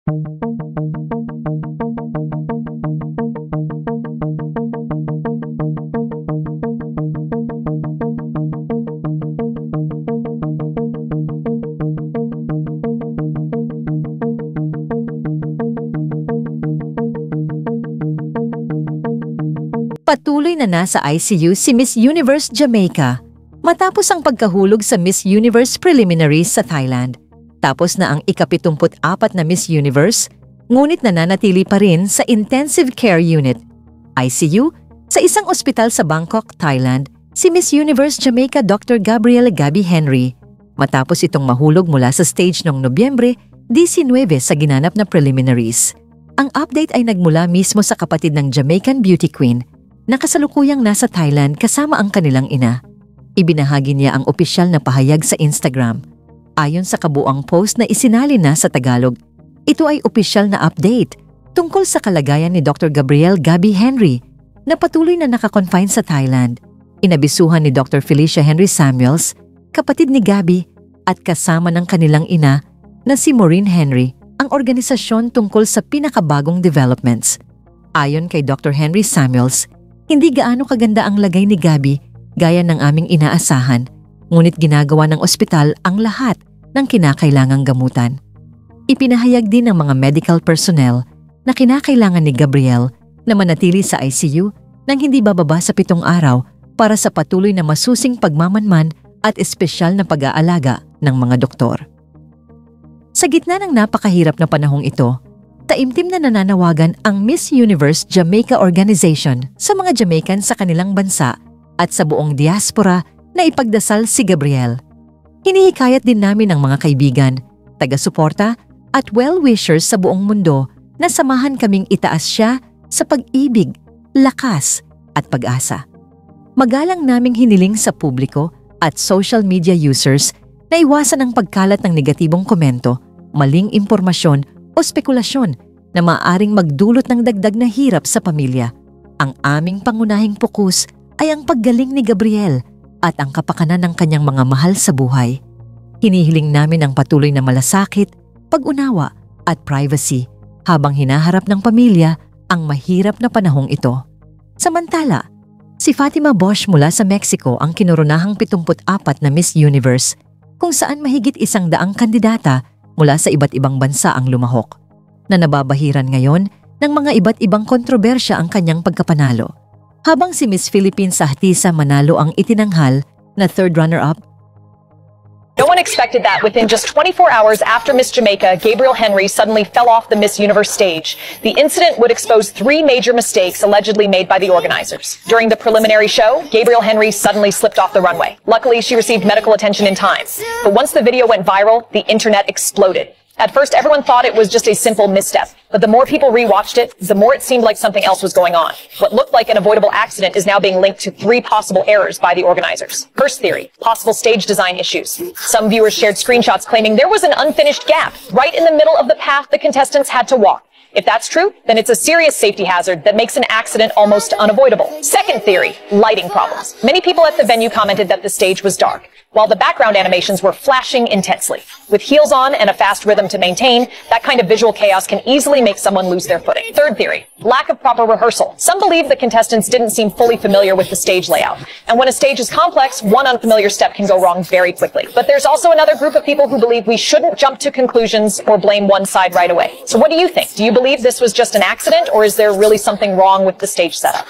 Patuloy na nasa ICU si Miss Universe Jamaica matapos ang pagkahulog sa Miss Universe Preliminaries sa Thailand. Tapos na ang ika-74 na Miss Universe, ngunit nananatili pa rin sa Intensive Care Unit, ICU, sa isang ospital sa Bangkok, Thailand, si Miss Universe Jamaica Dr. Gabrielle Gabby Henry, matapos itong mahulog mula sa stage noong Nobyembre 19 sa ginanap na preliminaries. Ang update ay nagmula mismo sa kapatid ng Jamaican beauty queen, na kasalukuyang nasa Thailand kasama ang kanilang ina. Ibinahagi niya ang opisyal na pahayag sa Instagram. Ayon sa kabuuang post na isinalin na sa Tagalog, ito ay opisyal na update tungkol sa kalagayan ni Dr. Gabrielle Gabby Henry na patuloy na nakakonfine sa Thailand. Inabisuhan ni Dr. Felicia Henry Samuels, kapatid ni Gabby at kasama ng kanilang ina na si Maureen Henry, ang organisasyon tungkol sa pinakabagong developments. Ayon kay Dr. Henry Samuels, hindi gaano kaganda ang lagay ni Gabby gaya ng aming inaasahan, ngunit ginagawa ng ospital ang lahat ng kinakailangang gamutan. Ipinahayag din ng mga medical personnel na kinakailangan ni Gabrielle na manatili sa ICU nang hindi bababa sa 7 araw para sa patuloy na masusing pagmamanman at espesyal na pag-aalaga ng mga doktor. Sa gitna ng napakahirap na panahong ito, taimtim na nananawagan ang Miss Universe Jamaica Organization sa mga Jamaican sa kanilang bansa at sa buong diaspora na ipagdasal si Gabrielle. Hinihikayat din namin ang mga kaibigan, taga-suporta at well-wishers sa buong mundo na samahan kaming itaas siya sa pag-ibig, lakas at pag-asa. Magalang naming hiniling sa publiko at social media users na iwasan ang pagkalat ng negatibong komento, maling impormasyon o spekulasyon na maaaring magdulot ng dagdag na hirap sa pamilya. Ang aming pangunahing pokus ay ang paggaling ni Gabrielle at ang kapakanan ng kanyang mga mahal sa buhay. Hinihiling namin ang patuloy na malasakit, pag-unawa at privacy habang hinaharap ng pamilya ang mahirap na panahong ito. Samantala, si Fatima Bosch mula sa Mexico ang kinurunahang 74 na Miss Universe, kung saan mahigit 100 kandidata mula sa iba't ibang bansa ang lumahok, na nababahiran ngayon ng mga iba't ibang kontrobersya ang kanyang pagkapanalo. Habang si Miss Philippines Sahtisa Manalo ang itinanghal na third runner-up. No one expected that within just 24 hours after Miss Jamaica, Gabrielle Henry suddenly fell off the Miss Universe stage. The incident would expose 3 major mistakes allegedly made by the organizers. During the preliminary show, Gabrielle Henry suddenly slipped off the runway. Luckily, she received medical attention in time. But once the video went viral, the internet exploded. At first, everyone thought it was just a simple misstep, but the more people rewatched it, the more it seemed like something else was going on. What looked like an avoidable accident is now being linked to 3 possible errors by the organizers. First theory, possible stage design issues. Some viewers shared screenshots claiming there was an unfinished gap right in the middle of the path the contestants had to walk. If that's true, then it's a serious safety hazard that makes an accident almost unavoidable. Second theory, lighting problems. Many people at the venue commented that the stage was dark, while the background animations were flashing intensely. With heels on and a fast rhythm to maintain, that kind of visual chaos can easily make someone lose their footing. Third theory, lack of proper rehearsal. Some believe the contestants didn't seem fully familiar with the stage layout. And when a stage is complex, one unfamiliar step can go wrong very quickly. But there's also another group of people who believe we shouldn't jump to conclusions or blame one side right away. So what do you think? Do you believe this was just an accident, or is there really something wrong with the stage setup?